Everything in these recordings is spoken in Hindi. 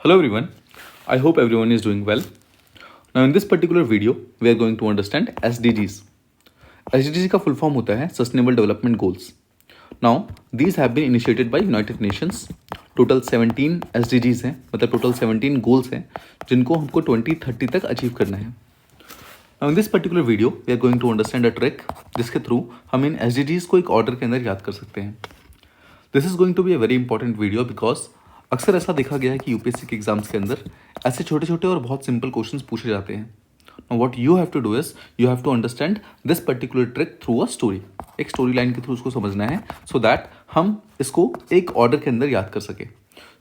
Hello everyone, I hope everyone is doing well. Now in this particular video, we are going to understand SDGs. SDGs का full form होता है Sustainable Development Goals. Now these have been initiated by United Nations. Total 17 SDGs हैं, मतलब total 17 goals हैं जिनको हमको 2030 तक अचीव करना है. Now in this particular video, we are going to understand a trick जिसके थ्रू हम इन SDGs को एक ऑर्डर के अंदर याद कर सकते हैं. This is going to be a very important video because अक्सर ऐसा देखा गया है कि यूपीएससी के एग्जाम्स के अंदर ऐसे छोटे छोटे और बहुत सिंपल क्वेश्चंस पूछे जाते हैं. What you have to do is you have to understand this particular trick through a story. एक स्टोरी लाइन के थ्रू उसको समझना है सो दैट हम इसको एक ऑर्डर के अंदर याद कर सके.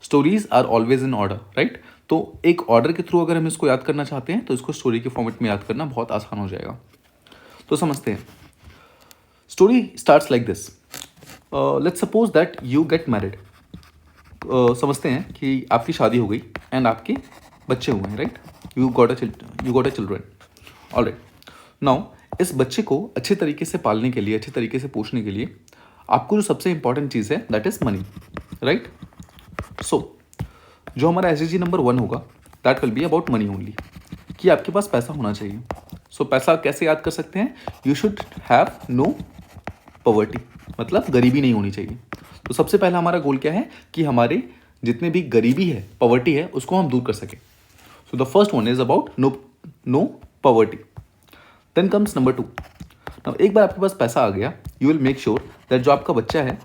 Stories are always in order, right? तो एक ऑर्डर के थ्रू अगर हम इसको याद करना चाहते हैं तो इसको स्टोरी के फॉर्मेट में याद करना बहुत आसान हो जाएगा. तो समझते हैं. Story starts like this. Let's suppose that you get married. समझते हैं कि आपकी शादी हो गई एंड आपके बच्चे हुए हैं, right? You got a children. Alright. Now इस बच्चे को अच्छे तरीके से पालने के लिए, अच्छे तरीके से पोषने के लिए आपको जो सबसे इंपॉर्टेंट चीज़ है दैट इज़ मनी, राइट? सो जो हमारा एसडीजी नंबर 1 होगा that will be about money only, कि आपके पास पैसा होना चाहिए. सो पैसा कैसे याद कर सकते हैं? You should have no poverty, मतलब गरीबी नहीं होनी चाहिए. तो सबसे पहला हमारा गोल क्या है कि हमारे जितने भी गरीबी है, पॉवर्टी है, उसको हम दूर कर सकें. So the first one is about no poverty. Then comes number 2. Now एक बार आपके पास पैसा आ गया, you will make sure that जो आपका बच्चा है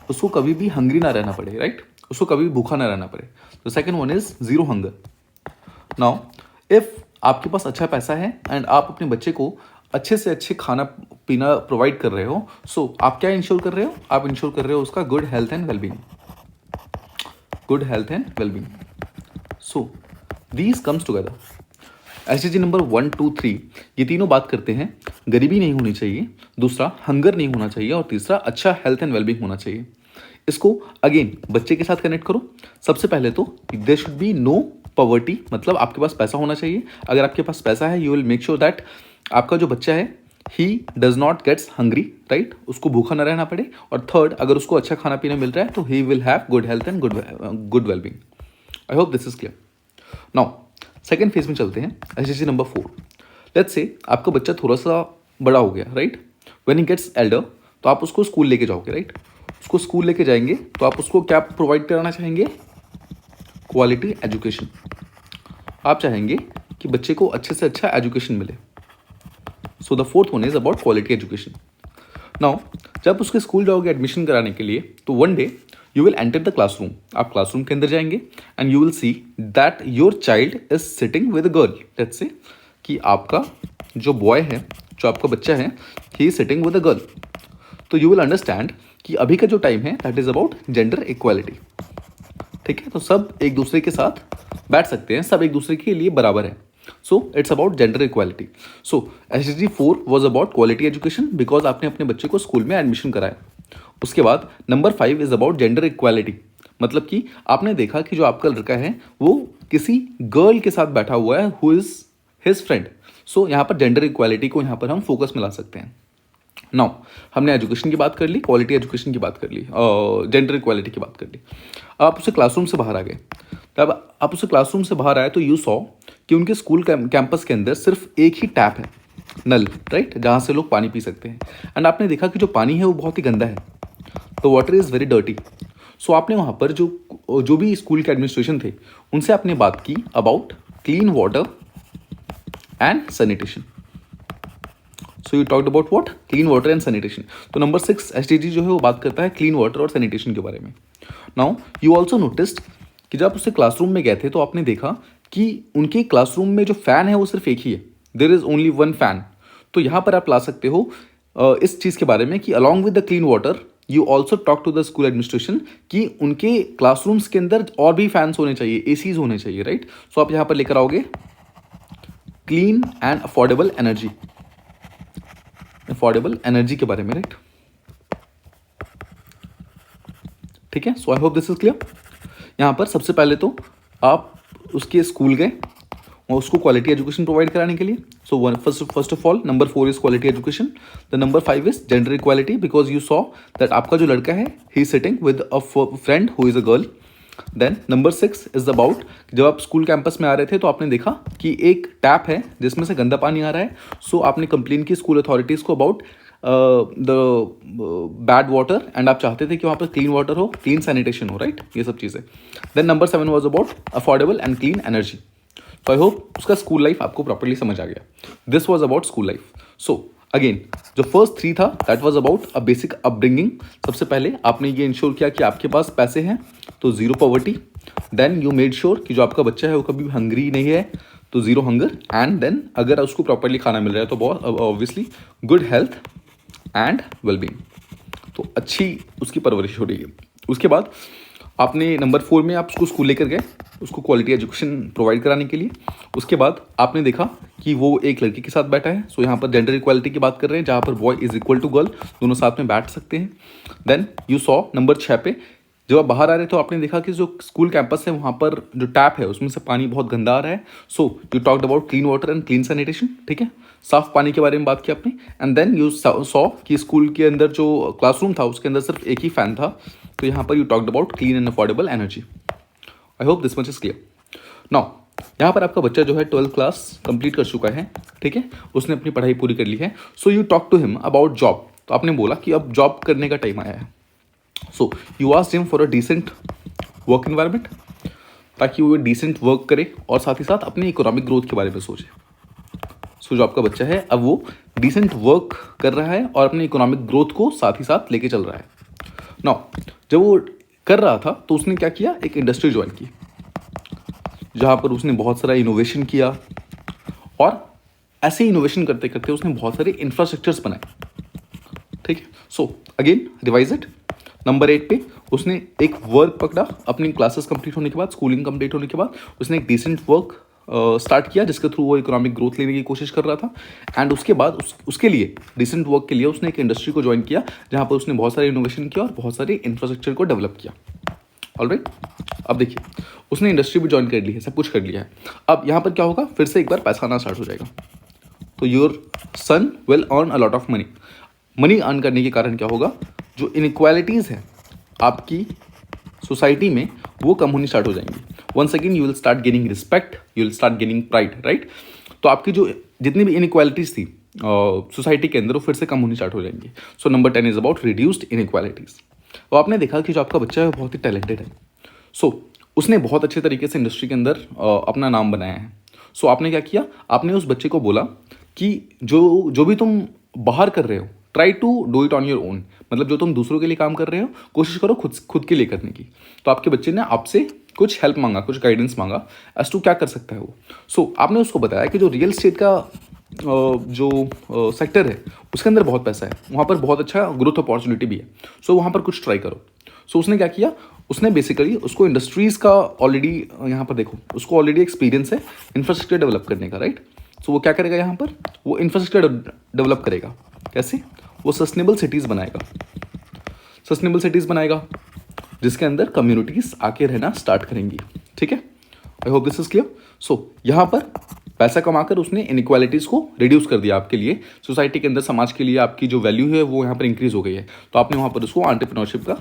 उसको कभी भी हंग्री ना रहना पड़े, राइट? उसको कभी भी भूखा ना रहना पड़े. तो second one is zero hunger. Now if आपके पास अच्छा पैसा है एंड आप अपने बच्चे को अच्छे से अच्छे खाना पीना प्रोवाइड कर रहे हो, सो आप क्या इंश्योर कर रहे हो? आप इंश्योर कर रहे हो उसका good health and wellbeing. Good health and wellbeing. So these comes together. SDG number 1, 2, 3 ये तीनों बात करते हैं गरीबी नहीं होनी चाहिए, दूसरा हंगर नहीं होना चाहिए और तीसरा अच्छा हेल्थ एंड वेलबींग होना चाहिए. इसको अगेन बच्चे के साथ कनेक्ट करो. सबसे पहले तो there should be no poverty, मतलब आपके पास पैसा होना चाहिए. अगर आपके पास पैसा है you will make sure that आपका जो बच्चा है he does not gets hungry, right? उसको भूखा ना रहना पड़े. और थर्ड, अगर उसको अच्छा खाना पीना मिल रहा है तो he will have good health and good wellbeing. I hope this is clear. Now second phase में चलते हैं. SDG number 4. लेट्स से आपका बच्चा थोड़ा सा बड़ा हो गया, right? When he gets elder तो आप उसको स्कूल लेके जाओगे, राइट? उसको स्कूल लेके जाएंगे तो आप उसको क्या प्रोवाइड कराना चाहेंगे? Quality education. आप चाहेंगे कि बच्चे को अच्छे से अच्छा एजुकेशन मिले. So the fourth one is about quality education. Now जब उसके स्कूल जाओगे एडमिशन कराने के लिए तो one day you will enter the classroom. आप क्लासरूम के अंदर जाएंगे and you will see that your child is sitting with a girl. Let's say कि आपका जो बॉय है, जो आपका बच्चा है, he is sitting with a girl. तो यू विल अंडरस्टैंड कि अभी का जो टाइम है that is about gender equality. ठीक है? तो सब एक दूसरे के साथ बैठ सकते हैं, सब एक दूसरे के लिए बराबर है. So it's about gender equality. So SDG 4 was about quality education because आपने अपने बच्चे को स्कूल में एडमिशन कराया. उसके बाद number 5 is about gender equality, मतलब कि आपने देखा कि जो आपका लड़का है वो किसी गर्ल के साथ बैठा हुआ है हु इज हिज फ्रेंड. सो यहाँ पर जेंडर इक्वालिटी को यहाँ पर हम फोकस में ला सकते हैं. नाउ हमने एजुकेशन की बात कर ली, क्वालिटी एजुकेशन की बात कर ली, जेंडर इक्वालिटी की बात कर ली. आप उसे क्लासरूम से बाहर आ गए. तब आप उसे क्लासरूम से बाहर आए तो यू सॉ कि उनके स्कूल कैंपस के अंदर सिर्फ एक ही टैप है, नल, राइट? जहाँ से लोग पानी पी सकते हैं. एंड आपने देखा कि जो पानी है वो बहुत ही गंदा है. तो वाटर इज़ वेरी डर्टी. सो आपने वहाँ पर जो भी स्कूल के एडमिनिस्ट्रेशन थे उनसे आपने बात की about clean water and sanitation. So you talked about what? Clean water and sanitation. तो नंबर 6 एसडीजी जो है वो बात करता है क्लीन वाटर और सैनिटेशन के बारे में. नाउ यू ऑल्सो नोटिस्ड कि जब उससे क्लासरूम में गए थे तो आपने देखा कि उनके क्लासरूम में जो फ़ैन है वो सिर्फ एक ही है. There is only one fan. तो यहाँ पर आप ला सकते हो इस चीज़ के बारे में कि along with the clean water you also talk to the school administration कि उनके क्लासरूम्स के अंदर और भी फैंस होने चाहिए, एसीज होने चाहिए, राइट? सो आप यहाँ पर लेकर आओगे clean and affordable energy, affordable energy के बारे में, राइट? ठीक है? So I hope this is clear. यहाँ पर सबसे पहले तो आप उसके स्कूल गए और उसको क्वालिटी एजुकेशन प्रोवाइड कराने के लिए. So first of all number 4 is quality education. The number 5 is gender equality because you saw that आपका जो लड़का है he is sitting with a friend who is a girl. Then number 6 is about, जब आप स्कूल कैंपस में आ रहे थे तो आपने देखा कि एक टैप है जिसमें से गंदा पानी आ रहा है. सो आपने कंप्लेन की स्कूल अथॉरिटीज़ को about the bad water, and आप चाहते थे कि वहाँ पर क्लीन वाटर हो, क्लीन सैनिटेशन हो, राइट, ये सब चीज़ें. Then number 7 was about affordable and clean energy. तो आई होप उसका स्कूल लाइफ आपको प्रॉपरली समझ आ गया. This was about school life. So again जो फर्स्ट 3 था that was about a basic upbringing. सबसे पहले आपने ये इंश्योर किया कि आपके पास पैसे हैं, तो zero poverty. Then you made sure कि जो आपका बच्चा है वो कभी हंग्री नहीं है, तो जीरो हंगर. एंड देन अगर उसको प्रॉपरली खाना मिल रहा है तो बहुत obviously good health and wellbeing, तो अच्छी उसकी परवरिश हो रही है. उसके बाद आपने नंबर 4 में आप उसको स्कूल लेकर गए, उसको क्वालिटी एजुकेशन प्रोवाइड कराने के लिए. उसके बाद आपने देखा कि वो एक लड़की के साथ बैठा है. सो यहाँ पर जेंडर इक्वालिटी की बात कर रहे हैं, जहाँ पर boy is equal to girl, दोनों साथ में बैठ सकते हैं. देन यू सॉ नंबर 6 पे जब आप बाहर आ रहे तो आपने देखा कि जो स्कूल कैंपस है वहाँ पर जो टैप है उसमें से पानी बहुत गंदा आ रहा है. So you talked about clean water and clean sanitation. ठीक है, साफ पानी के बारे में बात की आपने. एंड देन यू सॉ कि स्कूल के अंदर जो क्लासरूम था उसके अंदर सिर्फ एक ही फैन था. तो यहाँ पर you talked about clean and affordable energy. I hope this much is clear. Now यहाँ पर आपका बच्चा जो है 12th क्लास कंप्लीट कर चुका है. ठीक है, उसने अपनी पढ़ाई पूरी कर ली है. So you talk to him about job. तो आपने बोला कि अब जॉब करने का टाइम आया है. So you asked him for a decent work environment, ताकि वो डिसेंट वर्क करे और साथ ही साथ अपनी इकोनॉमिक ग्रोथ के बारे में सोचे. सो जो आपका बच्चा है अब वो डिसेंट वर्क कर रहा है और अपनी इकोनॉमिक ग्रोथ को साथ ही साथ लेके चल रहा है. नाउ जब वो कर रहा था तो उसने क्या किया, एक इंडस्ट्री ज्वाइन की जहाँ पर उसने बहुत सारा इनोवेशन किया, और ऐसे इनोवेशन करते करते उसने बहुत सारे इंफ्रास्ट्रक्चर्स बनाए. ठीक है, so again revise it. Number 8 पे उसने एक वर्क पकड़ा. अपनी क्लासेस कंप्लीट होने के बाद, स्कूलिंग कंप्लीट होने के बाद उसने एक डिसेंट वर्क स्टार्ट किया जिसके थ्रू वो इकोनॉमिक ग्रोथ लेने की कोशिश कर रहा था. एंड उसके बाद उसके लिए डिसेंट वर्क के लिए उसने एक इंडस्ट्री को ज्वाइन किया जहाँ पर उसने बहुत सारे इनोवेशन किया और बहुत सारे इंफ्रास्ट्रक्चर को डेवलप किया. ऑलराइट, अब देखिए उसने इंडस्ट्री भी ज्वाइन कर ली है, सब कुछ कर लिया है. अब यहाँ पर क्या होगा, फिर से एक बार पैसा आना स्टार्ट हो जाएगा. तो your son will earn a lot of money. Money earn करने के कारण क्या होगा, जो इनइक्वालिटीज़ है आपकी सोसाइटी में वो कम होनी स्टार्ट हो जाएंगी. Once again you will start gaining respect, you will start gaining pride, right. तो आपकी जो जितनी भी इनइक्वालिटीज़ थी सोसाइटी के अंदर वो फिर से कम होनी स्टार्ट हो जाएंगी. So number 10 is about reduced inequalities. तो आपने देखा कि जो आपका बच्चा है वो बहुत ही टैलेंटेड है. सो उसने बहुत अच्छे तरीके से इंडस्ट्री के अंदर अपना नाम बनाया है. सो आपने क्या किया, आपने उस बच्चे को बोला कि जो भी तुम बाहर कर रहे हो try to do it on your own. मतलब जो तुम दूसरों के लिए काम कर रहे हो कोशिश करो खुद के लिए करने की. तो आपके बच्चे ने आपसे कुछ हेल्प मांगा, कुछ गाइडेंस मांगा एज टू क्या कर सकता है वो. सो आपने उसको बताया कि जो रियल एस्टेट का जो सेक्टर है उसके अंदर बहुत पैसा है, वहाँ पर बहुत अच्छा ग्रोथ अपॉर्चुनिटी भी है. सो वहाँ पर कुछ ट्राई करो. सो उसने क्या किया, उसने बेसिकली उसको इंडस्ट्रीज़ का ऑलरेडी, यहाँ पर देखो उसको ऑलरेडी एक्सपीरियंस है इंफ्रास्ट्रक्चर डेवलप करने का, राइट. सो वो क्या करेगा, यहाँ पर वो इंफ्रास्ट्रक्चर डेवलप करेगा. कैसे, वो सस्टेनेबल सिटीज़ बनाएगा. सस्टेनेबल सिटीज़ बनाएगा जिसके अंदर कम्युनिटीज़ आके रहना स्टार्ट करेंगी. ठीक है, I hope this is clear. So यहाँ पर पैसा कमाकर उसने इनइक्वालिटीज़ को रिड्यूस कर दिया आपके लिए. सोसाइटी के अंदर, समाज के लिए आपकी जो वैल्यू है वो यहाँ पर इंक्रीज़ हो गई है. तो आपने वहाँ पर उसको एंटरप्रेन्योरशिप का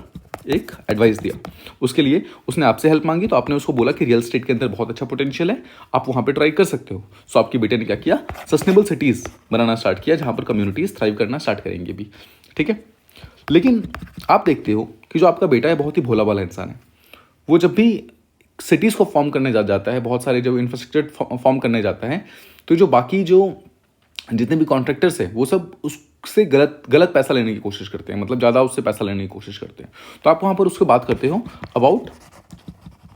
एक एडवाइस दिया. उसके लिए उसने आपसे हेल्प मांगी तो आपने उसको बोला कि रियल एस्टेट के अंदर बहुत अच्छा पोटेंशियल है, आप वहाँ पे ट्राई कर सकते हो. सो आपके बेटे ने क्या किया, सस्टेनेबल सिटीज़ बनाना स्टार्ट किया जहाँ पर कम्युनिटीज़ थ्राइव करना स्टार्ट करेंगे भी. ठीक है, लेकिन आप देखते हो कि जो आपका बेटा है बहुत ही भोला भाला इंसान है. वो जब भी सिटीज़ को फॉर्म करने जाता है, बहुत सारे जो इंफ्रास्ट्रक्चर फॉर्म करने जाता है, तो जो बाकी जो जितने भी कॉन्ट्रैक्टर्स हैं वो सब उससे गलत पैसा लेने की कोशिश करते हैं, मतलब ज़्यादा उससे पैसा लेने की कोशिश करते हैं. तो आप वहाँ पर उससे बात करते हो about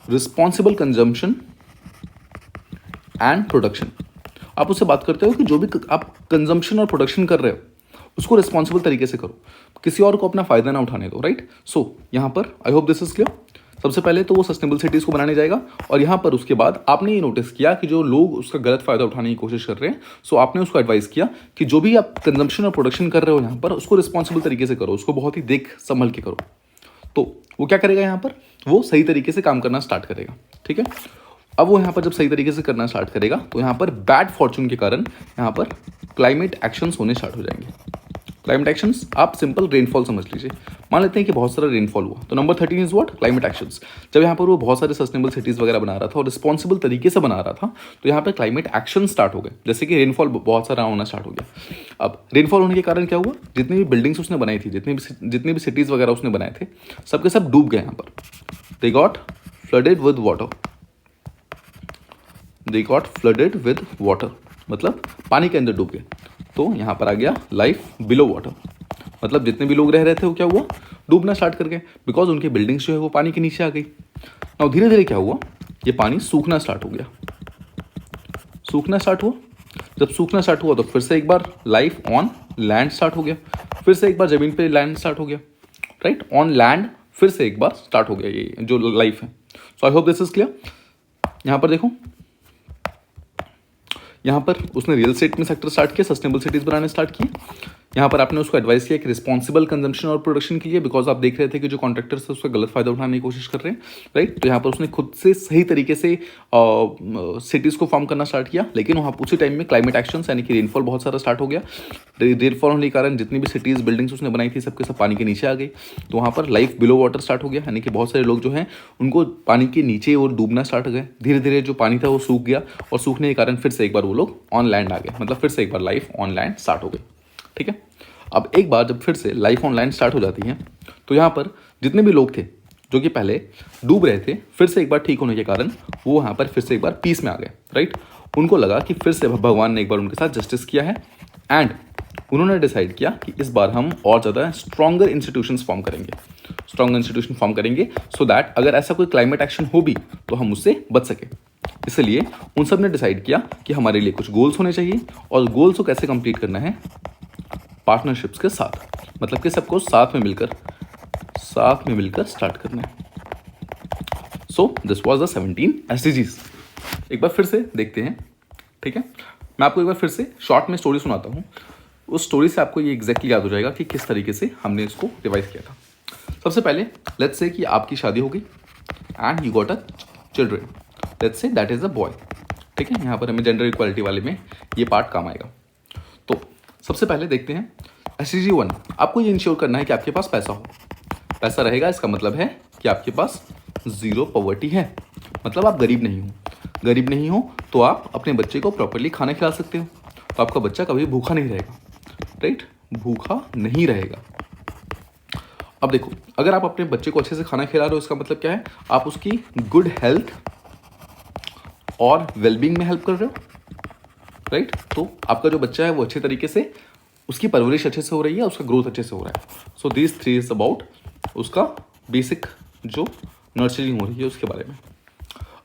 responsible consumption and production. आप उससे बात करते हो कि जो भी आप कंजम्पशन और प्रोडक्शन कर रहे हो उसको रिस्पॉन्सिबल तरीके से करो, किसी और को अपना फ़ायदा ना उठाने दो, राइट. सो यहाँ पर आई होप दिस इज क्लियर. सबसे पहले तो वो सस्टेनेबल सिटीज़ को बनाने जाएगा, और यहाँ पर उसके बाद आपने ये नोटिस किया कि जो लोग उसका गलत फ़ायदा उठाने की कोशिश कर रहे हैं. सो आपने उसको एडवाइस किया कि जो भी आप कंजम्पशन और प्रोडक्शन कर रहे हो यहाँ पर उसको रिस्पॉन्सिबल तरीके से करो, उसको बहुत ही देख संभल के करो. तो वो क्या करेगा, यहाँ पर वो सही तरीके से काम करना स्टार्ट करेगा. ठीक है, अब वो यहाँ पर जब सही तरीके से करना स्टार्ट करेगा तो यहाँ पर बैड फॉर्चून के कारण यहाँ पर क्लाइमेट एक्शंस होने स्टार्ट हो जाएंगे. क्लाइमेट एक्शंस आप सिंपल रेनफॉल समझ लीजिए। मान लेते हैं कि बहुत सारा रेनफॉल हुआ, तो number 13 is what, climate actions. जब यहाँ पर वो बहुत सारे सस्टेनेबल सिटीज़ वगैरह बना रहा था और रिस्पॉन्सिबल तरीके से बना रहा था, तो यहाँ पर क्लाइमेट एक्शन स्टार्ट हो गए, जैसे कि रेनफॉल बहुत सारा होना स्टार्ट हो गया। अब रेनफॉल होने के कारण क्या हुआ, जितनी भी बिल्डिंग्स उसने बनाई थी, जितनी भी सिटीज़ वगैरह उसने बनाए थे, सबके सब डूब गए यहाँ पर। They got flooded with water, they got flooded with water मतलब पानी के अंदर डूब गए। तो यहाँ पर आ गया लाइफ बिलो वाटर, मतलब जितने भी लोग रह रहे थे वो क्या हुआ, डूबना स्टार्ट कर गए, बिकॉज उनके बिल्डिंग्स जो है वो पानी के नीचे आ गई। और धीरे धीरे क्या हुआ, ये पानी सूखना स्टार्ट हो गया। सूखना स्टार्ट हुआ, जब सूखना स्टार्ट हुआ तो फिर से एक बार लाइफ ऑन लैंड स्टार्ट हो गया, फिर से एक बार जमीन पे लैंड स्टार्ट हो गया, राइट, ऑन लैंड फिर से एक बार स्टार्ट हो गया ये जो लाइफ है। So I hope this is clear. यहाँ पर देखो, यहाँ पर उसने रियल एस्टेट में सेक्टर स्टार्ट किया, सस्टेनेबल सिटीज़ बनाने स्टार्ट किए। यहाँ पर आपने उसको एडवाइस किया कि रिस्पॉन्सिबल कंजम्पशन और प्रोडक्शन के लिए, बिकॉज आप देख रहे थे कि जो कॉन्ट्रैक्टर्स है उसका गलत फायदा उठाने की कोशिश कर रहे हैं, राइट। तो यहाँ पर उसने खुद से सही तरीके से सिटीज़ को फॉर्म करना स्टार्ट किया, लेकिन वहाँ उसी टाइम में क्लाइमेट एक्शन यानी कि रेनफॉल बहुत सारा स्टार्ट हो गया। रेनफॉल होने के कारण जितनी भी सिटीज़ बिल्डिंग्स उसने बनाई थी सबके सब पानी के नीचे आ गई। तो वहाँ पर लाइफ बिलो वाटर स्टार्ट हो गया, यानी कि बहुत सारे लोग जो हैं उनको पानी के नीचे और डूबना स्टार्ट हो गए। धीरे धीरे जो पानी था वो सूख गया, और सूखने के कारण फिर से एक बार वो लोग ऑन लैंड आ गए, मतलब फिर से एक बार लाइफ ऑन लैंड स्टार्ट हो गई, ठीक है। अब एक बार जब फिर से लाइफ ऑन लैंड स्टार्ट हो जाती है, तो यहाँ पर जितने भी लोग थे जो कि पहले डूब रहे थे, फिर से एक बार ठीक होने के कारण वो यहाँ पर फिर से एक बार पीस में आ गए, राइट। उनको लगा कि फिर से भगवान ने एक बार उनके साथ जस्टिस किया है, एंड उन्होंने डिसाइड किया कि इस बार हम और ज़्यादा स्ट्रॉन्गर इंस्टीट्यूशंस फॉर्म करेंगे, स्ट्रॉन्गर इंस्टीट्यूशन फॉर्म करेंगे, सो दैट अगर ऐसा कोई क्लाइमेट एक्शन हो भी तो हम उससे बच सके। इसलिए उन सब ने डिसाइड किया कि हमारे लिए कुछ गोल्स होने चाहिए, और गोल्स को कैसे कंप्लीट करना है, पार्टनरशिप्स के साथ, मतलब कि सबको साथ में मिलकर स्टार्ट करना है। So this was the 17 SDGs। एक बार फिर से देखते हैं, ठीक है। मैं आपको एक बार फिर से शॉर्ट में स्टोरी सुनाता हूँ, उस स्टोरी से आपको ये एग्जैक्टली याद हो जाएगा कि किस तरीके से हमने इसको रिवाइज किया था। सबसे पहले लेट्स से कि आपकी शादी हो गई and you got a children, let's say that is a boy, ठीक है। यहाँ पर हमें जेंडर इक्वालिटी वाले में ये पार्ट काम आएगा। तो सबसे पहले देखते हैं SDG 1, आपको ये इंश्योर करना है कि आपके पास पैसा हो। पैसा रहेगा इसका मतलब है कि आपके पास जीरो पॉवर्टी है, मतलब आप गरीब नहीं हो। गरीब नहीं हो तो आप अपने बच्चे को प्रॉपरली खाना खिला सकते हो, तो आपका बच्चा कभी भूखा नहीं रहेगा, राइट, भूखा नहीं रहेगा। अब देखो, अगर आप अपने बच्चे को अच्छे से खाना खिला रहे हो, इसका मतलब क्या है, आप उसकी गुड हेल्थ और वेलबींग में हेल्प कर रहे हो, राइट। तो आपका जो बच्चा है वो अच्छे तरीके से, उसकी परवरिश अच्छे से हो रही है, उसका ग्रोथ अच्छे से हो रहा है। सो दिस 3 इज अबाउट उसका बेसिक जो नर्चरिंग हो रही है उसके बारे में।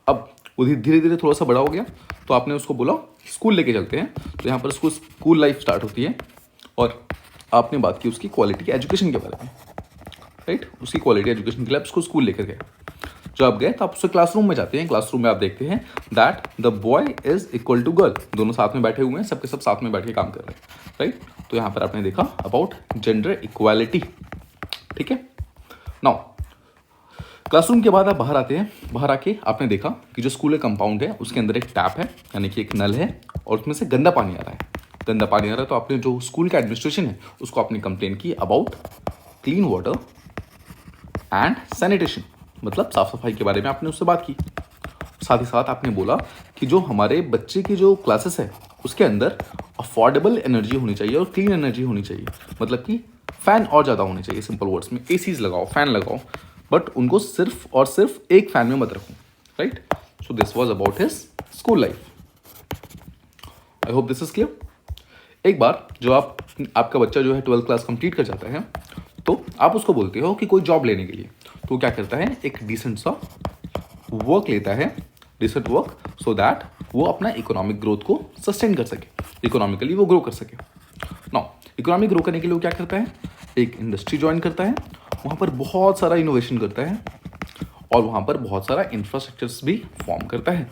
अब वो धीरे धीरे थोड़ा सा बड़ा हो गया, तो आपने उसको बोला स्कूल लेके चलते हैं, तो यहाँ पर उसको स्कूल लाइफ स्टार्ट होती है, और आपने बात की उसकी क्वालिटी एजुकेशन के बारे में, राइट। उसकी क्वालिटी एजुकेशन के लिए आप उसको स्कूल लेकर गए। जो आप गए तो आप उससे क्लासरूम में जाते हैं, क्लासरूम में आप देखते हैं that the boy is equal to girl, दोनों साथ में बैठे हुए हैं, सबके सब साथ में बैठ के काम कर रहे हैं, राइट। तो यहाँ पर आपने देखा अबाउट जेंडर इक्वालिटी, ठीक है। नाउ क्लासरूम के बाद आप बाहर आते हैं, बाहर आके आपने देखा कि जो स्कूल का कंपाउंड है उसके अंदर एक टैप है, यानी कि एक नल है, और उसमें से गंदा पानी आ रहा है, गंदा पानी आ रहा है। तो आपने जो स्कूल का एडमिनिस्ट्रेशन है उसको आपने कंप्लेन की about clean water and sanitation, मतलब साफ सफाई के बारे में आपने उससे बात की। साथ ही साथ आपने बोला कि जो हमारे बच्चे की जो क्लासेस है उसके अंदर अफोर्डेबल एनर्जी होनी चाहिए और क्लीन एनर्जी होनी चाहिए, मतलब कि फ़ैन और ज़्यादा होने चाहिए, सिंपल वर्ड्स में ACs लगाओ, फ़ैन लगाओ, बट उनको सिर्फ और सिर्फ एक फ़ैन में मत रखो, right. So this was about his school life. I hope this is clear. एक बार जो आपका बच्चा जो है 12th क्लास कंप्लीट कर जाता है, तो आप उसको बोलते हो कि कोई जॉब लेने के लिए, तो क्या करता है, एक डिसेंट सा वर्क लेता है, डिसेंट वर्क, सो दैट वो अपना इकोनॉमिक ग्रोथ को सस्टेन कर सके, इकोनॉमिकली वो ग्रो कर सके। नाउ इकोनॉमिक ग्रो करने के लिए वो क्या करता है, एक इंडस्ट्री ज्वाइन करता है, वहाँ पर बहुत सारा इनोवेशन करता है, और वहाँ पर बहुत सारा इंफ्रास्ट्रक्चर्स भी फॉर्म करता है,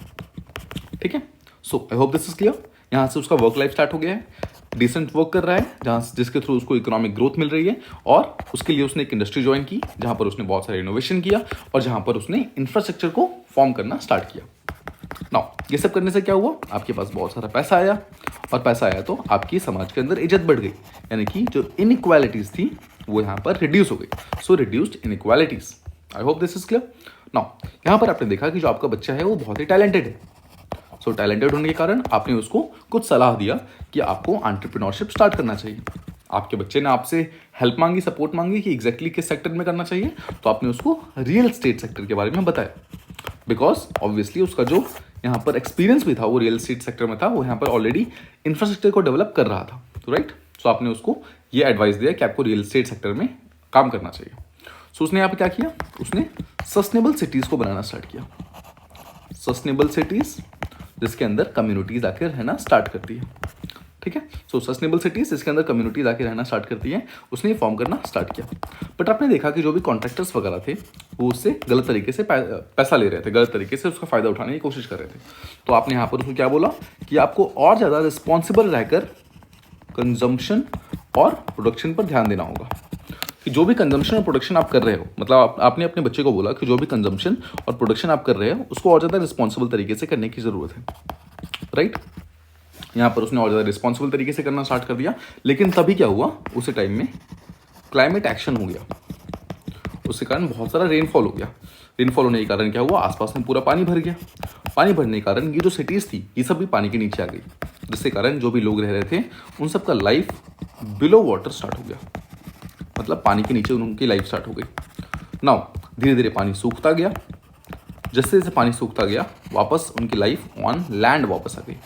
ठीक है। So I hope this is clear. यहाँ से उसका वर्क लाइफ स्टार्ट हो गया है, डिसेंट वर्क कर रहा है, जहाँ जिसके थ्रू उसको इकोनॉमिक ग्रोथ मिल रही है, और उसके लिए उसने एक इंडस्ट्री ज्वाइन की जहाँ पर उसने बहुत सारे इनोवेशन किया और जहाँ पर उसने इंफ्रास्ट्रक्चर को फॉर्म करना स्टार्ट किया। नाउ ये सब करने से क्या हुआ, आपके पास बहुत सारा पैसा आया, और पैसा आया तो आपकी समाज के अंदर इज्जत बढ़ गई, यानी कि जो इनइक्वालिटीज थी वो यहाँ पर रिड्यूस हो गई। So reduced inequalities. I hope this is clear. Now यहाँ पर आपने देखा कि जो आपका बच्चा है वो बहुत ही टैलेंटेड है। सो टैलेंटेड होने के कारण आपने उसको कुछ सलाह दिया कि आपको एंटरप्रेन्योरशिप स्टार्ट करना चाहिए। आपके बच्चे ने आपसे हेल्प मांगी, सपोर्ट मांगी कि एग्जैक्टली किस सेक्टर में करना चाहिए, तो आपने उसको रियल एस्टेट सेक्टर के बारे में बताया। बिकॉज ऑब्वियसली उसका जो यहाँ पर एक्सपीरियंस भी था वो रियल एस्टेट सेक्टर में था, वो यहाँ पर ऑलरेडी इंफ्रास्ट्रक्चर को डेवलप कर रहा था, तो राइट। सो आपने उसको ये एडवाइस दिया कि आपको रियल एस्टेट सेक्टर में काम करना चाहिए। सो उसने यहाँ पर क्या किया, उसने सस्टेनेबल सिटीज़ को बनाना स्टार्ट किया। सस्टेनेबल सिटीज़ जिसके अंदर कम्युनिटीज़ आकर रहना स्टार्ट करती है, ठीक है। सो सस्टेनेबल सिटीज़ जिसके अंदर कम्युनिटीज़ आके रहना स्टार्ट करती हैं, उसने फॉर्म करना स्टार्ट किया। बट आपने देखा कि जो भी कॉन्ट्रैक्टर्स वगैरह थे वो उससे गलत तरीके से पैसा ले रहे थे, गलत तरीके से उसका फ़ायदा उठाने की कोशिश कर रहे थे। तो आपने यहाँ पर उसको क्या बोला कि आपको और ज़्यादा रिस्पॉन्सिबल रहकर कंजम्पशन और प्रोडक्शन पर ध्यान देना होगा। कि जो भी कंजम्पशन और प्रोडक्शन आप कर रहे हो, मतलब आपने अपने बच्चे को बोला कि जो भी कंजम्पशन और प्रोडक्शन आप कर रहे हो उसको और ज़्यादा रिस्पॉन्सिबल तरीके से करने की ज़रूरत है, राइट। यहाँ पर उसने और ज़्यादा रिस्पॉन्सिबल तरीके से करना स्टार्ट कर दिया। लेकिन तभी क्या हुआ, उसी टाइम में क्लाइमेट एक्शन हो गया, उसके कारण बहुत सारा रेनफॉल हो गया। रेनफॉल होने के कारण क्या हुआ, आसपास में पूरा पानी भर गया। पानी भरने के कारण ये जो सिटीज़ थी ये सब भी पानी के नीचे आ गई, जिसके कारण जो भी लोग रह रहे थे उन सब का लाइफ बिलो वाटर स्टार्ट हो गया, मतलब पानी के नीचे उनकी लाइफ स्टार्ट हो गई। नाउ धीरे धीरे पानी सूखता गया, जैसे जैसे पानी सूखता गया वापस उनकी लाइफ ऑन लैंड वापस आ गई।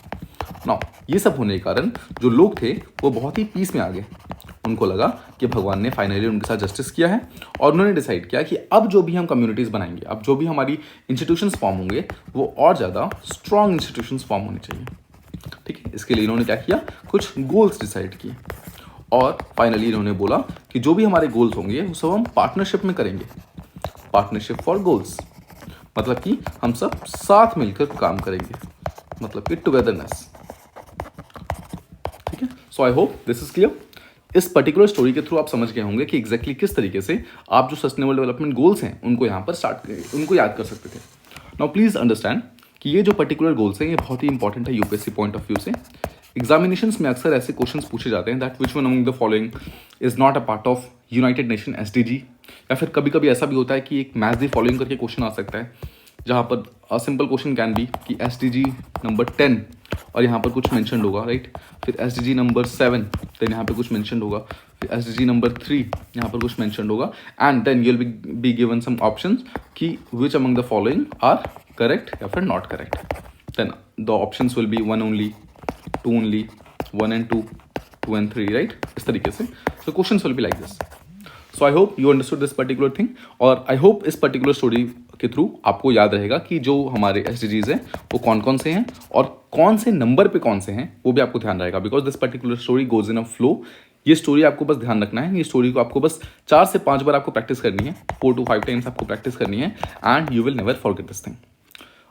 नाउ ये सब होने के कारण जो लोग थे वो बहुत ही पीस में आ गए। उनको लगा कि भगवान ने फाइनली उनके साथ जस्टिस किया है, और उन्होंने डिसाइड किया कि अब जो भी हम कम्युनिटीज़ बनाएंगे, अब जो भी हमारी इंस्टीट्यूशंस फॉर्म होंगे वो और ज़्यादा स्ट्रॉन्ग इंस्टीट्यूशंस फॉर्म होने चाहिए, ठीक है। इसके लिए इन्होंने क्या किया, कुछ गोल्स डिसाइड किए, और फाइनली इन्होंने बोला कि जो भी हमारे गोल्स होंगे वो सब हम पार्टनरशिप में करेंगे। पार्टनरशिप फॉर गोल्स मतलब कि हम सब साथ मिलकर काम करेंगे, मतलब कि टुगेदरनेस, ठीक है। So I hope this is clear. इस पर्टिकुलर स्टोरी के थ्रू आप समझ गए होंगे कि एग्जैक्टली किस तरीके से आप जो सस्टेनेबल डेवलपमेंट गोल्स हैं उनको यहाँ पर उनको याद कर सकते थे। नाउ प्लीज़ अंडरस्टैंड कि ये जो पर्टिकुलर गोल्स हैं ये बहुत ही इंपॉर्टेंट है यूपीएससी पॉइंट ऑफ व्यू से। एग्जामिनेशंस में अक्सर ऐसे क्वेश्चंस पूछे जाते हैं that which one among the following is not a part of United nation SDG, या फिर कभी कभी ऐसा भी होता है कि एक मैच द फॉलोइंग करके क्वेश्चन आ सकता है, जहाँ पर a simple question can be कि एसडीजी नंबर 10 और यहाँ पर कुछ मेंशन होगा, राइट। फिर एसडीजी नंबर 7 देन यहाँ पे कुछ मेंशन होगा, फिर एसडीजी नंबर 3 यहाँ पर कुछ मेंशन होगा, and then you will be given some options कि which among the following are correct या फिर not correct. Then the options will be 1 only, 2 only, 1 and 2, 2 and 3, right, इस तरीके से। So questions will be like this. So I hope you understood this particular thing, और आई होप इस पर्टिकुलर स्टोरी के थ्रू आपको याद रहेगा कि जो हमारे एसडीजीज हैं वो कौन कौन से हैं और कौन से नंबर पे कौन से हैं वो भी आपको ध्यान रहेगा, because this particular story goes in a flow. ये स्टोरी आपको बस ध्यान रखना है, ये स्टोरी को आपको बस 4 से 5 बार आपको प्रैक्टिस करनी है, 4 to 5 टाइम्स आपको प्रैक्टिस करनी है, and you will never forget this thing.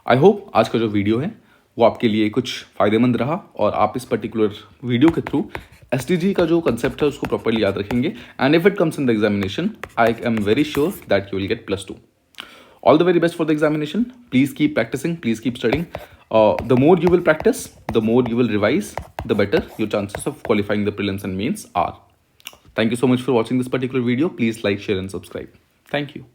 I hope आज का जो वीडियो है वो आपके लिए कुछ फ़ायदेमंद रहा, और आप इस पर्टिकुलर वीडियो के थ्रू एसडीजी का जो कंसेप्ट है उसको प्रॉपर्ली याद रखेंगे, and if it comes in the examination I am very sure that you will get +2. All the very best for the examination. Please keep practicing, please keep studying. The more you will practice, the more you will revise, the better your chances of qualifying the prelims and mains are. Thank you so much for watching this particular video. Please like, share and subscribe. Thank you.